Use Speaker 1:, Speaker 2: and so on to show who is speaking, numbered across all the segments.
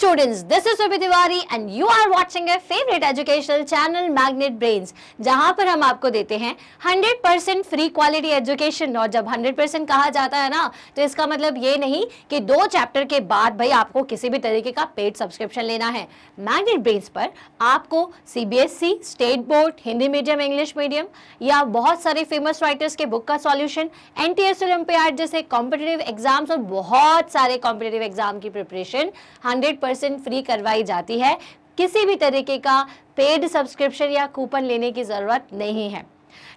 Speaker 1: students, this is Subhi Tiwari and you are watching a favorite educational channel Magnet Brains, जहां पर हम आपको देते हैं 100% फ्री क्वालिटी एजुकेशन। और जब 100% कहा जाता है ना, तो इसका मतलब ये नहीं कि 2 चैप्टर के बाद भाई आपको किसी भी तरीके का पेड सब्सक्रिप्शन लेना है। मैग्नेट ब्रेन्स पर आपको CBSE, state board, Hindi medium, English medium या बहुत सारे फेमस राइटर्स के बुक का सॉल्यूशन, NTS ओलंपियाड जैसे कॉम्पिटिटिव एग्जाम्स और बहुत सारे कॉम्पिटिटिव एग्जाम की प्रिपरेशन 100% फ्री करवाई जाती है। किसी भी तरीके का पेड सब्सक्रिप्शन या कूपन लेने की जरूरत नहीं है।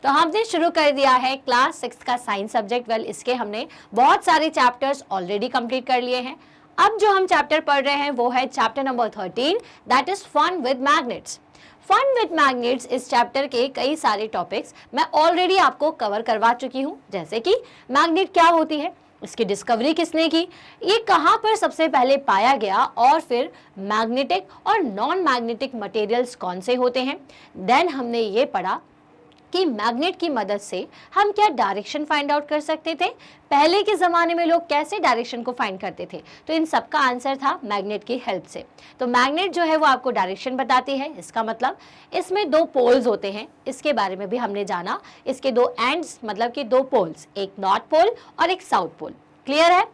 Speaker 1: तो हमने शुरू कर दिया है क्लास 6 का साइंस सब्जेक्ट। वेल, इसके हमने बहुत सारे चैप्टर्स ऑलरेडी कंप्लीट कर लिए हैं। अब जो हम चैप्टर पढ़ रहे हैं वो है chapter number 13, that is fun with magnets. Fun with magnets इस चैप्टर के कई सारे टॉपिक्स मैं ऑलरेडी आपको कवर करवा चुकी हूँ, जैसे कि मैग्नेट क्या होती है, इसकी डिस्कवरी किसने की, ये कहाँ पर सबसे पहले पाया गया, और फिर मैग्नेटिक और नॉन मैग्नेटिक मटेरियल्स कौन से होते हैं। देन हमने ये पढ़ा कि मैग्नेट की मदद से हम क्या डायरेक्शन फाइंड आउट कर सकते थे। पहले के ज़माने में लोग कैसे डायरेक्शन को फाइंड करते थे, तो इन सब का आंसर था मैग्नेट की हेल्प से। तो मैग्नेट जो है वो आपको डायरेक्शन बताती है। इसका मतलब इसमें 2 पोल्स होते हैं, इसके बारे में भी हमने जाना। इसके 2 एंड्स मतलब कि 2 पोल्स, एक नॉर्थ पोल और एक साउथ पोल। क्लियर है?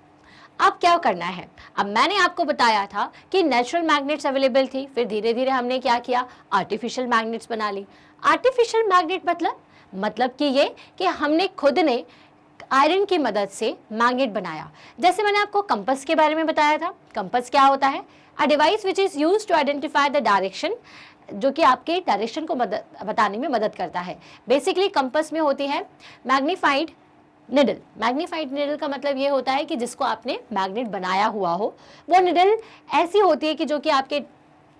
Speaker 1: अब क्या करना है, अब मैंने आपको बताया था कि नेचुरल मैग्नेट्स अवेलेबल थी, फिर धीरे धीरे हमने क्या किया, आर्टिफिशियल मैग्नेट्स बना ली। आर्टिफिशियल मैग्नेट मतलब कि ये कि हमने खुद ने आयरन की मदद से मैग्नेट बनाया। जैसे मैंने आपको कंपास के बारे में बताया था। कंपास क्या होता है? A device which is used to identify the direction, जो कि आपके डायरेक्शन को बताने में मदद करता है। बेसिकली कंपास में होती है मैग्नीफाइड निडल। मैग्नीफाइड निडल का मतलब ये होता है कि जिसको आपने मैग्नेट बनाया हुआ हो, वो निडल ऐसी होती है कि जो कि आपके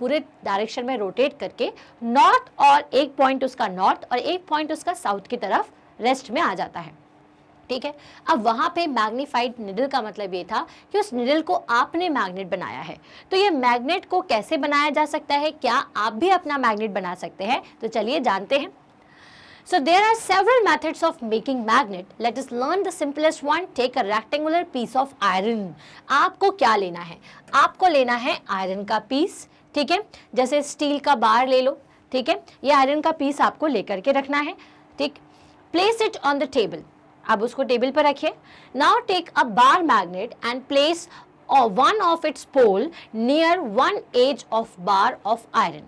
Speaker 1: पूरे डायरेक्शन में रोटेट करके नॉर्थ, और एक पॉइंट उसका नॉर्थ और एक पॉइंट उसका साउथ की तरफ रेस्ट में आ जाता है। ठीक है, अब वहाँ पे मैग्नीफाइड निडल का मतलब ये था कि उस निडल को आपने मैग्नेट बनाया है। तो ये मैग्नेट को कैसे बनाया जा सकता है, क्या आप भी अपना मैग्नेट बना सकते हैं? तो चलिए जानते हैं। So there are several methods of making magnet. Let us learn the simplest one. Take a rectangular piece of iron. आपको क्या लेना है? आपको लेना है आयरन का पीस। ठीक है, जैसे स्टील का बार ले लो। ठीक है, ये आयरन का पीस आपको लेकर के रखना है। ठीक, place it on the table. अब उसको टेबल पर रखिए। Now take a bar magnet and place one of its pole near one edge of bar of iron.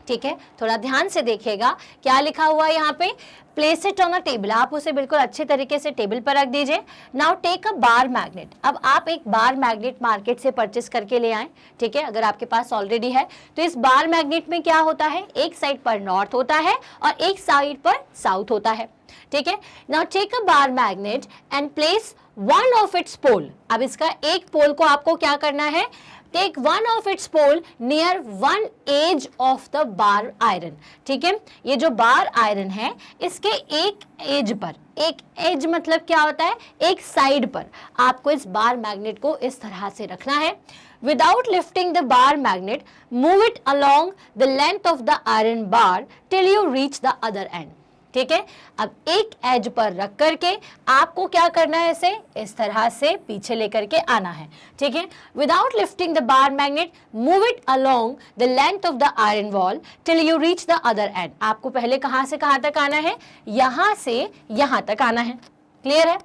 Speaker 1: ठीक है, थोड़ा ध्यान से देखिएगा क्या लिखा हुआ है यहाँ पे, place it on a table. आप उसे बिल्कुल अच्छे तरीके से टेबल पर रख दीजिए। Now take a bar magnet. अब आप एक बार मैग्नेट मार्केट से परचेस करके ले आए। ठीक है, अगर आपके पास ऑलरेडी है तो इस बार मैग्नेट में क्या होता है, एक साइड पर नॉर्थ होता है और एक साइड पर साउथ होता है। ठीक है, now take a bar magnet and place one of its pole. अब इसका एक पोल को आपको क्या करना है, take one of its pole near one edge of the bar iron. ठीक है, ये जो बार आयरन है इसके एक एज पर, एक एज मतलब क्या होता है, एक साइड पर आपको इस बार मैग्नेट को इस तरह से रखना है। Without lifting the bar magnet move it along the length of the iron bar till you reach the other and. ठीक है, अब एक एज पर रख करके आपको क्या करना है, इसे इस तरह से पीछे लेकर के आना है। ठीक है, without lifting the bar magnet move it along the length of the iron wall till you reach the other and. आपको पहले कहां से कहां तक आना है, यहां से यहां तक आना है। क्लियर है?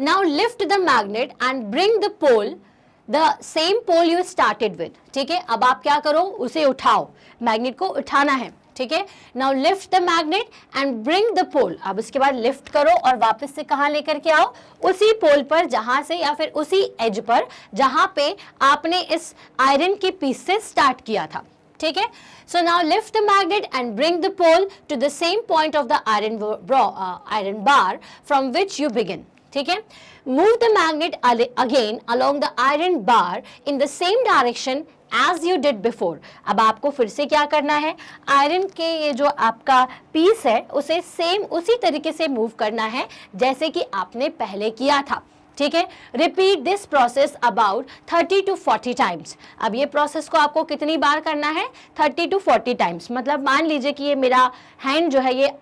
Speaker 1: Now lift the magnet and bring the pole the same pole you started with. ठीक है, अब आप क्या करो, उसे उठाओ, मैग्नेट को उठाना है। ठीक है, now lift the magnet and bring the pole. अब इसके बाद लिफ्ट करो और वापस से कहां लेकर के आओ, उसी पोल पर जहां से, या फिर उसी एज पर जहां पे आपने इस आयरन की पीस से स्टार्ट किया था। ठीक है, so now lift the magnet and bring the pole to the same point of the iron bar from which you begin. ठीक है, move the magnet again along the iron bar in the same direction as you did before। अब आपको फिर से क्या करना है, iron के ये जो आपका पीस है उसे सेम उसी तरीके से मूव करना है जैसे कि आपने पहले किया था। ठीक है। Repeat this process about 30 to 40 times. अब ये प्रोसेस को आपको कितनी बार करना है? 30 to 40 टाइम्स। मतलब मान लीजिए कि ये मेरा हैंड जो है ये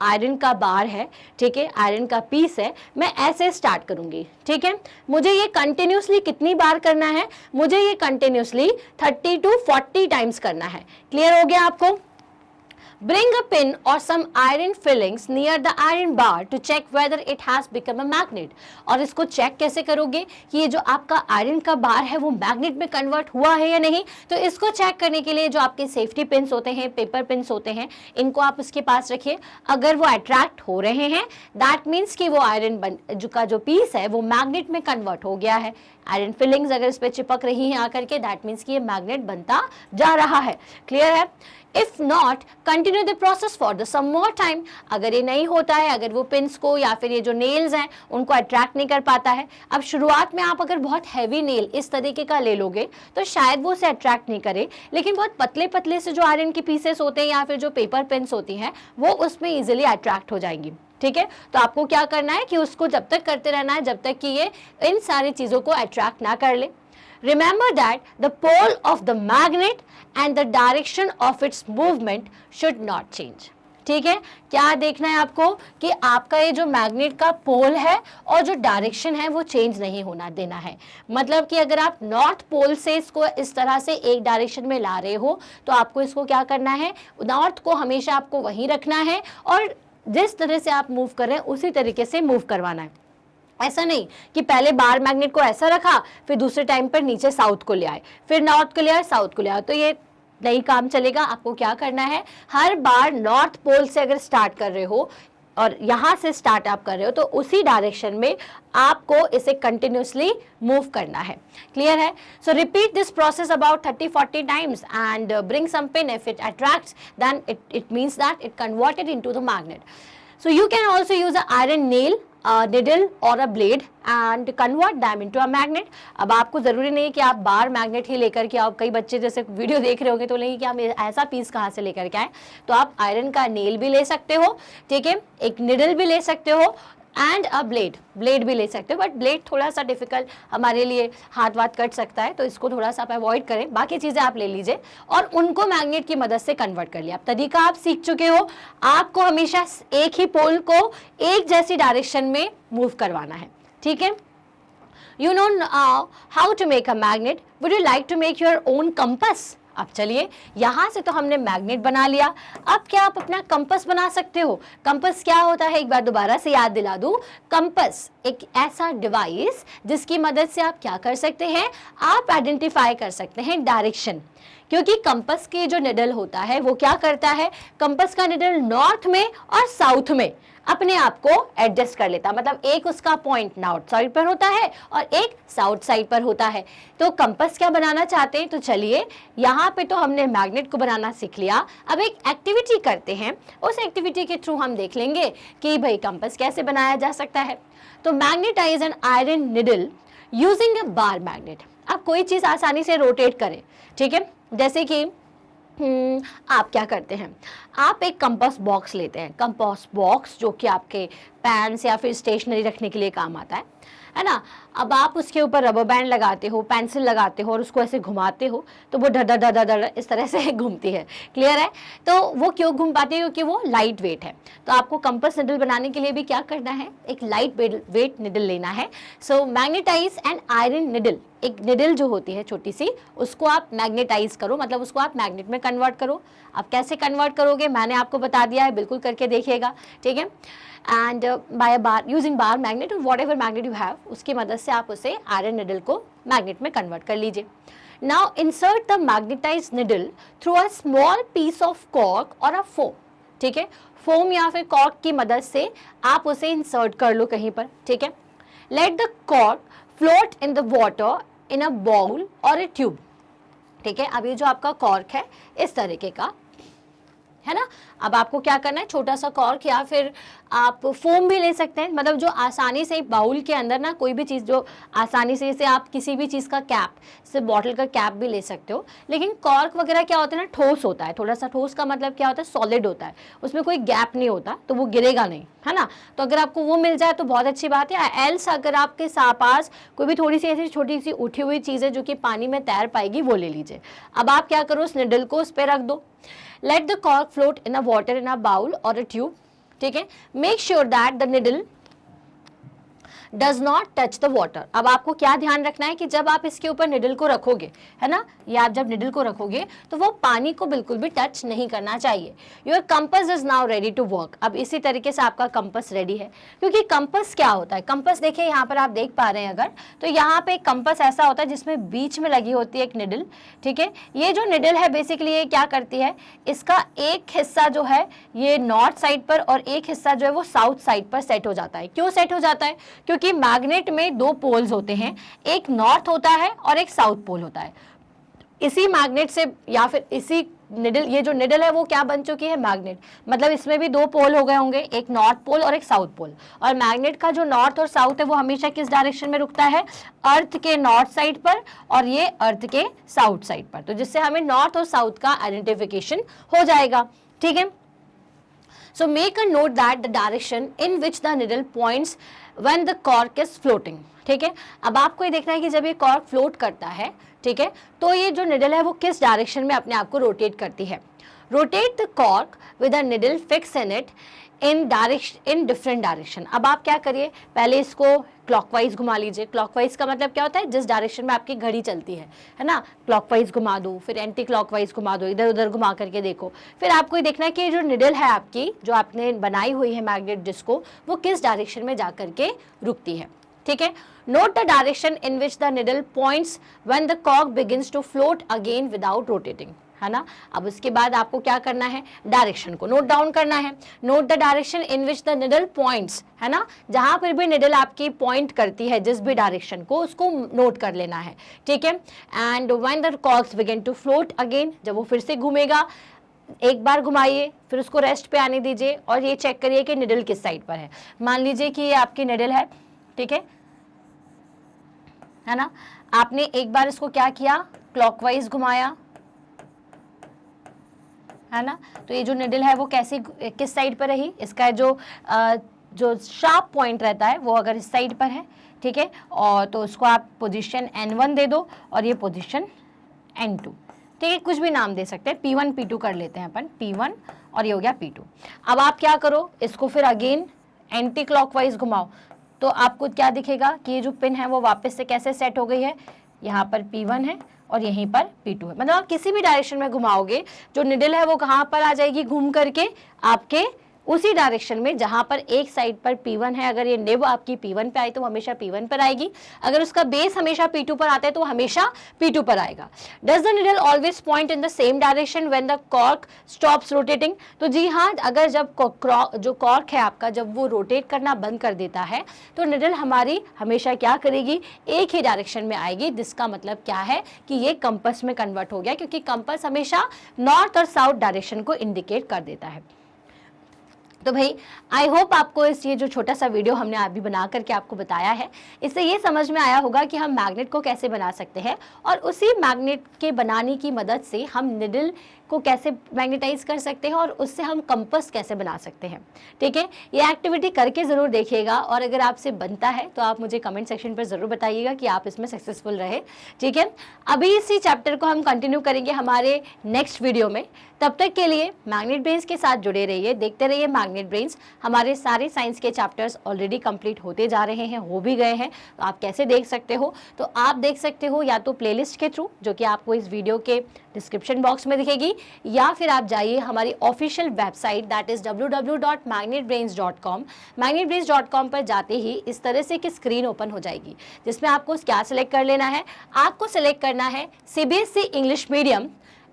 Speaker 1: आयरन का बार है, ठीक है, आयरन का पीस है, मैं ऐसे स्टार्ट करूंगी, ठीक है। मुझे ये कंटिन्यूसली कितनी बार करना है? मुझे ये कंटिन्यूसली 30 to 40 टाइम्स करना है। क्लियर हो गया आपको? Bring a pin or some iron fillings near the iron bar to check whether it has become a magnet। और इसको चेक कैसे करोगे कि ये जो आपका आयरन का बार है वो मैग्नेट में कन्वर्ट हुआ है या नहीं? तो इसको चेक करने के लिए जो आपके सेफ्टी पिन्स होते हैं, पेपर पिन्स होते हैं, इनको आप उसके पास रखिए। अगर वो अट्रैक्ट हो रहे हैं, दैट मीन्स कि वो आयरन का जो पीस है वो मैग्नेट में कन्वर्ट हो गया है। आयरन फिलिंग्स अगर इस पर चिपक रही हैं आकर के, दैट मीन्स कि ये मैग्नेट बनता जा रहा है। क्लियर है? If not, continue the process for the some more time. अगर ये नहीं होता है, अगर वो पिन्स को या फिर ये जो नेल्स हैं उनको अट्रैक्ट नहीं कर पाता है, अब शुरुआत में आप अगर बहुत हैवी नेल इस तरीके का ले लोगे तो शायद वो उसे अट्रैक्ट नहीं करे, लेकिन बहुत पतले पतले से जो आयरन के पीसेस होते हैं या फिर जो पेपर पिन्स होती हैं वो उसमें इजिली अट्रैक्ट हो जाएंगी। ठीक है, तो आपको क्या करना है कि उसको जब तक करते रहना है जब तक कि ये इन सारी चीजों को अट्रैक्ट ना कर ले। Remember that the pole of the magnet and the direction of its movement should not change। ठीक है, क्या देखना है आपको कि आपका ये जो मैग्नेट का पोल है और जो डायरेक्शन है वो चेंज नहीं होना देना है। मतलब कि अगर आप नॉर्थ पोल से इसको इस तरह से एक डायरेक्शन में ला रहे हो तो आपको इसको क्या करना है, नॉर्थ को हमेशा आपको वहीं रखना है और जिस तरह से आप मूव कर रहे हैं उसी तरीके से मूव करवाना है। ऐसा नहीं कि पहले बार मैग्नेट को ऐसा रखा फिर दूसरे टाइम पर नीचे साउथ को ले आए, फिर नॉर्थ को ले आए, साउथ को ले आए, तो ये नहीं काम चलेगा। आपको क्या करना है, हर बार नॉर्थ पोल से अगर स्टार्ट कर रहे हो और यहाँ से स्टार्ट आप कर रहे हो तो उसी डायरेक्शन में आपको इसे कंटिन्यूसली मूव करना है। क्लियर है? So repeat this process about 30-40 times and bring some pin. If it attracts then it means that it converted into the magnet. So you can also use an iron nail, a needle or a blade and convert them into a magnet। अब आपको ज़रूरी नहीं कि आप bar magnet ही लेकर के आओ। कई बच्चे जैसे वीडियो देख रहे होंगे तो नहीं कि हम ऐसा पीस कहाँ से लेकर के आए, तो आप आयरन का नेल भी ले सकते हो, ठीक है, एक निडल भी ले सकते हो एंड अ ब्लेड भी ले सकते हो। बट ब्लेड थोड़ा सा डिफिकल्ट हमारे लिए, हाथ वाथ कट सकता है, तो इसको थोड़ा सा आप अवॉइड करें। बाकी चीज़ें आप ले लीजिए और उनको मैग्नेट की मदद से कन्वर्ट कर लिया। अब तरीका आप सीख चुके हो, आपको हमेशा एक ही पोल को एक जैसी डायरेक्शन में मूव करवाना है। ठीक है, you know how to make a magnet. Would you like to make your own compass? अब चलिए, यहाँ से तो हमने मैग्नेट बना लिया, अब क्या आप अपना कंपास बना सकते हो? कंपास क्या होता है, एक बार दोबारा से याद दिला दूं। कंपास एक ऐसा डिवाइस जिसकी मदद से आप क्या कर सकते हैं, आप आइडेंटिफाई कर सकते हैं डायरेक्शन। क्योंकि कंपास के जो निडल होता है वो क्या करता है, कंपास का निडल नॉर्थ में और साउथ में अपने आप को एडजस्ट कर लेता, मतलब एक उसका पॉइंट नॉर्थ साइड पर होता है और एक साउथ साइड पर होता है। तो कंपास क्या बनाना चाहते हैं, तो चलिए यहाँ पे तो हमने मैग्नेट को बनाना सीख लिया। अब एक एक्टिविटी करते हैं, उस एक्टिविटी के थ्रू हम देख लेंगे कि भाई कंपास कैसे बनाया जा सकता है। तो magnetize an iron needle using a bar magnet. अब कोई चीज़ आसानी से रोटेट करें, ठीक है, जैसे कि आप क्या करते हैं, आप एक कंपास बॉक्स लेते हैं, कंपास बॉक्स जो कि आपके पेन्स या फिर स्टेशनरी रखने के लिए काम आता है ना। अब आप उसके ऊपर रबर बैंड लगाते हो, पेंसिल लगाते हो और उसको ऐसे घुमाते हो तो वो धड़ धड़ धड़ धड़ इस तरह से घूमती है। क्लियर है? तो वो क्यों घूम पाती है, क्योंकि वो लाइट वेट है। तो आपको कंपास निडल बनाने के लिए भी क्या करना है, एक लाइट वेट निडल लेना है। सो मैग्नेटाइज एंड आयरन निडल, एक निडल जो होती है छोटी सी, उसको आप मैग्नेटाइज करो, मतलब उसको आप मैग्नेट में कन्वर्ट करो। आप कैसे कन्वर्ट करोगे मैंने आपको बता दिया है, बिल्कुल करके देखिएगा, ठीक है। And by bar using bar magnet और whatever magnet you have, उसकी मदद से आप उसे आयरन निडल को मैग्नेट में कन्वर्ट कर लीजिए। Now insert the magnetize needle through a small piece of cork और अ फोम। ठीक है, फोम या फिर कॉर्क की मदद से आप उसे इंसर्ट कर लो कहीं पर, ठीक है। Let the cork float in the water in a bowl or a tube. ठीक है, अब ये जो आपका कॉर्क है इस तरीके का है ना। अब आपको क्या करना है, छोटा सा कॉर्क या फिर आप फोम भी ले सकते हैं, मतलब जो आसानी से बाउल के अंदर ना कोई भी चीज़ जो आसानी से, जैसे आप किसी भी चीज़ का कैप, जैसे बॉटल का कैप भी ले सकते हो। लेकिन कॉर्क वगैरह क्या होता है ना, ठोस होता है, थोड़ा सा ठोस का मतलब क्या होता है, सॉलिड होता है, उसमें कोई गैप नहीं होता, तो वो गिरेगा नहीं, है ना। तो अगर आपको वो मिल जाए तो बहुत अच्छी बात है। एल्स अगर आपके पास कोई भी थोड़ी सी ऐसी छोटी सी उठी हुई चीज़ है जो कि पानी में तैर पाएगी, वो ले लीजिए। अब आप क्या करो, उस निडल को उस पर रख दो। Let the cork float in a water in a bowl or a tub, ठीक है। Make sure that the needle does not touch the water. अब आपको क्या ध्यान रखना है कि जब आप इसके ऊपर निडल को रखोगे, है ना, या आप जब निडल को रखोगे तो वो पानी को बिल्कुल भी टच नहीं करना चाहिए। Your compass is now ready to work. अब इसी तरीके से आपका कंपस रेडी है, क्योंकि कंपस क्या होता है, कंपस देखिए यहाँ पर आप देख पा रहे हैं अगर, तो यहाँ पे कंपस ऐसा होता है जिसमें बीच में लगी होती है एक निडल, ठीक है। ये जो निडल है बेसिकली ये क्या करती है, इसका एक हिस्सा जो है ये नॉर्थ साइड पर और एक हिस्सा जो है वो साउथ साइड पर सेट हो जाता है। क्यों सेट हो जाता है, क्योंकि मैग्नेट में दो पोल्स होते हैं, एक नॉर्थ होता है और एक साउथ पोल होता है। इसी मैग्नेट से या फिर इसी निडल, ये जो निडल है वो क्या बन चुकी है, मैग्नेट, मतलब इसमें भी दो पोल हो गए होंगे, एक नॉर्थ पोल और एक साउथ पोल। और मैग्नेट का जो नॉर्थ और साउथ है वो हमेशा किस डायरेक्शन में रुकता है, अर्थ के नॉर्थ साइड पर और ये अर्थ के साउथ साइड पर, तो जिससे हमें नॉर्थ और साउथ का आइडेंटिफिकेशन हो जाएगा, ठीक है। So make a note that the direction in which the needle points when the cork is floating, ठीक है। अब आपको ये देखना है कि जब ये कॉर्क फ्लोट करता है, ठीक है, तो ये जो निडल है वो किस डायरेक्शन में अपने आप को रोटेट करती है। Rotate the cork with a needle fix in it in different direction. अब आप क्या करिए, पहले इसको क्लॉकवाइज घुमा लीजिए। क्लॉकवाइज का मतलब क्या होता है, जिस डायरेक्शन में आपकी घड़ी चलती है ना, क्लॉकवाइज घुमा दो, फिर एंटी क्लॉकवाइज घुमा दो, इधर उधर घुमा करके देखो। फिर आपको ये देखना है कि जो निडल है आपकी, जो आपने बनाई हुई है मैग्नेट डिस्को, वो किस डायरेक्शन में जा करके रुकती है, ठीक है। Note the direction in which the needle points when the cork begins to float again without rotating, है ना। अब उसके बाद आपको क्या करना है, डायरेक्शन को नोट डाउन करना है। Note the direction in which the needle points, है ना, जहां पर भी निडल आपकी पॉइंट करती है जिस भी डायरेक्शन को, उसको नोट कर लेना है, ठीक है। And when the corks begin to float again, जब वो फिर से घूमेगा, एक बार घुमाइए, फिर उसको रेस्ट पे आने दीजिए और ये चेक करिए कि निडल किस साइड पर है। मान लीजिए कि ये आपकी निडल है, ठीक है ना। आपने एक बार इसको क्या किया, क्लॉकवाइज घुमाया, है ना, तो ये जो निडल है वो कैसी, किस साइड पर रही, इसका जो शार्प पॉइंट रहता है वो अगर इस साइड पर है, ठीक है, और तो उसको आप पोजीशन N1 दे दो और ये पोजीशन N2, ठीक है, कुछ भी नाम दे सकते हैं, P1 P2 कर लेते हैं अपन, P1 और ये हो गया P2। अब आप क्या करो, इसको फिर अगेन एंटी क्लॉकवाइज घुमाओ, तो आपको क्या दिखेगा कि ये जो पिन है वो वापस से कैसे सेट हो गई है, यहाँ पर P1 है और यहीं पर P2 है। मतलब आप किसी भी डायरेक्शन में घुमाओगे, जो निडल है वो कहाँ पर आ जाएगी, घूम करके आपके उसी डायरेक्शन में जहां पर एक साइड पर P1 है। अगर ये निब आपकी P1 पे आई तो वो हमेशा P1 पर आएगी, अगर उसका बेस हमेशा P2 पर आता है तो वो हमेशा P2 पर आएगा। Does the needle always point in the same direction when the cork stops rotating, तो जी हाँ, अगर जब जो कॉर्क है आपका जब वो रोटेट करना बंद कर देता है तो निडल हमारी हमेशा क्या करेगी, एक ही डायरेक्शन में आएगी। जिसका मतलब क्या है कि ये कंपस में कन्वर्ट हो गया, क्योंकि कंपस हमेशा नॉर्थ और साउथ डायरेक्शन को इंडिकेट कर देता है। तो भाई आई होप आपको ये जो छोटा सा वीडियो हमने अभी बना करके आपको बताया है, इससे ये समझ में आया होगा कि हम मैग्नेट को कैसे बना सकते हैं और उसी मैग्नेट के बनाने की मदद से हम निडल को कैसे मैग्नेटाइज कर सकते हैं और उससे हम कंपास कैसे बना सकते हैं। ठीक है, ये एक्टिविटी करके ज़रूर देखिएगा और अगर आपसे बनता है तो आप मुझे कमेंट सेक्शन पर ज़रूर बताइएगा कि आप इसमें सक्सेसफुल रहे। ठीक है, अभी इसी चैप्टर को हम कंटिन्यू करेंगे हमारे नेक्स्ट वीडियो में। तब तक के लिए मैग्नेट ब्रेन्स के साथ जुड़े रहिए, देखते रहिए मैग्नेट ब्रेन्स। हमारे सारे साइंस के चैप्टर्स ऑलरेडी कंप्लीट होते जा रहे हैं, हो भी गए हैं। तो आप कैसे देख सकते हो, तो आप देख सकते हो या तो प्लेलिस्ट के थ्रू, जो कि आपको इस वीडियो के डिस्क्रिप्शन बॉक्स में दिखेगी, या फिर आप जाइए हमारी official website that is www.magnetbrains.com। magnetbrains.com पर जाते ही इस तरह से एक स्क्रीन ओपन हो जाएगी जिसमें आपको क्या सिलेक्ट कर लेना है। आपको सिलेक्ट करना है CBSE इंग्लिश मीडियम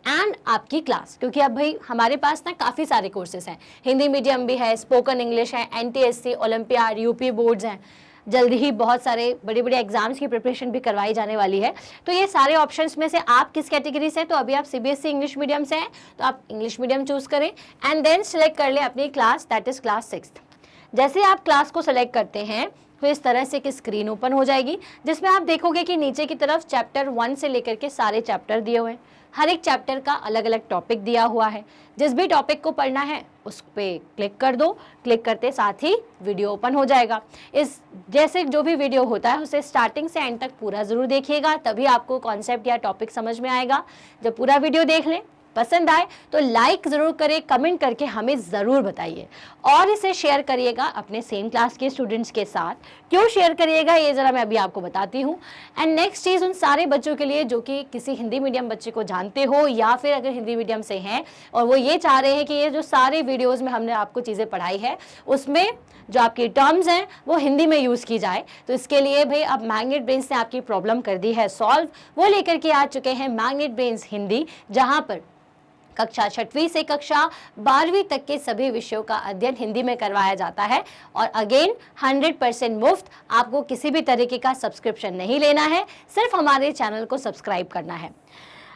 Speaker 1: एंड आपकी क्लास, क्योंकि अब भाई हमारे पास ना काफ़ी सारे कोर्सेज हैं। हिंदी मीडियम भी है, स्पोकन इंग्लिश है, NTSC, ओलंपियाड, UP बोर्ड्स हैं, जल्दी ही बहुत सारे बड़े बड़े एग्जाम्स की प्रिपरेशन भी करवाई जाने वाली है। तो ये सारे ऑप्शंस में से आप किस कैटेगरी से हैं, तो अभी आप सीबीएसई इंग्लिश मीडियम से हैं तो आप इंग्लिश मीडियम चूज करें एंड देन सिलेक्ट कर लें अपनी क्लास, दैट इज क्लास 6। जैसे आप क्लास को सिलेक्ट करते हैं तो इस तरह से एक स्क्रीन ओपन हो जाएगी जिसमें आप देखोगे कि नीचे की तरफ चैप्टर 1 से लेकर के सारे चैप्टर दिए हुए हैं। हर एक चैप्टर का अलग अलग टॉपिक दिया हुआ है। जिस भी टॉपिक को पढ़ना है उस पर क्लिक कर दो, क्लिक करते साथ ही वीडियो ओपन हो जाएगा। इस जैसे जो भी वीडियो होता है उसे स्टार्टिंग से एंड तक पूरा ज़रूर देखिएगा, तभी आपको कॉन्सेप्ट या टॉपिक समझ में आएगा। जब पूरा वीडियो देख लें, पसंद आए तो लाइक ज़रूर करें, कमेंट करके हमें ज़रूर बताइए और इसे शेयर करिएगा अपने सेम क्लास के स्टूडेंट्स के साथ। क्यों शेयर करिएगा ये ज़रा मैं अभी आपको बताती हूँ। एंड नेक्स्ट चीज़ उन सारे बच्चों के लिए जो कि किसी हिंदी मीडियम बच्चे को जानते हो या फिर अगर हिंदी मीडियम से हैं और वो ये चाह रहे हैं कि ये जो सारे वीडियोज़ में हमने आपको चीज़ें पढ़ाई है उसमें जो आपकी टर्म्स हैं वो हिंदी में यूज़ की जाए। तो इसके लिए भाई अब मैग्नेट ब्रेन्स ने आपकी प्रॉब्लम कर दी है सॉल्व। वो लेकर के आ चुके हैं मैग्नेट ब्रेन्स हिंदी, जहाँ पर कक्षा 6वीं से कक्षा 12वीं तक के सभी विषयों का अध्ययन हिंदी में करवाया जाता है। और अगेन 100% मुफ्त, आपको किसी भी तरीके का सब्सक्रिप्शन नहीं लेना है, सिर्फ हमारे चैनल को सब्सक्राइब करना है।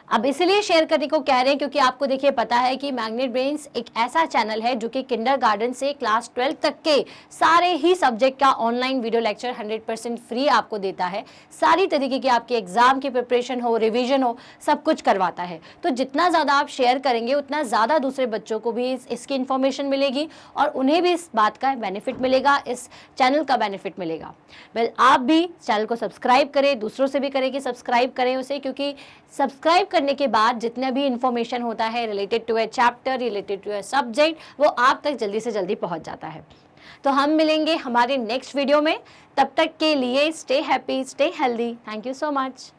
Speaker 1: अब इसलिए शेयर करने को कह रहे हैं क्योंकि आपको देखिए पता है कि मैग्नेट ब्रेन्स एक ऐसा चैनल है जो कि किंडरगार्टन से क्लास 12 तक के सारे ही सब्जेक्ट का ऑनलाइन वीडियो लेक्चर 100% फ्री आपको देता है। सारी तरीके की आपकी एग्जाम की प्रिपरेशन हो, रिवीजन हो, सब कुछ करवाता है। तो जितना ज़्यादा आप शेयर करेंगे उतना ज़्यादा दूसरे बच्चों को भी इसकी इन्फॉर्मेशन मिलेगी और उन्हें भी इस बात का बेनिफिट मिलेगा, इस चैनल का बेनिफिट मिलेगा। वेल, आप भी चैनल को सब्सक्राइब करें, दूसरों से भी करें कि सब्सक्राइब करें उसे, क्योंकि सब्सक्राइब करने के बाद जितना भी इंफॉर्मेशन होता है related to a chapter, related to a subject, वो आप तक जल्दी से जल्दी पहुंच जाता है। तो हम मिलेंगे हमारे नेक्स्ट वीडियो में, तब तक के लिए stay happy, stay healthy. Thank you so much.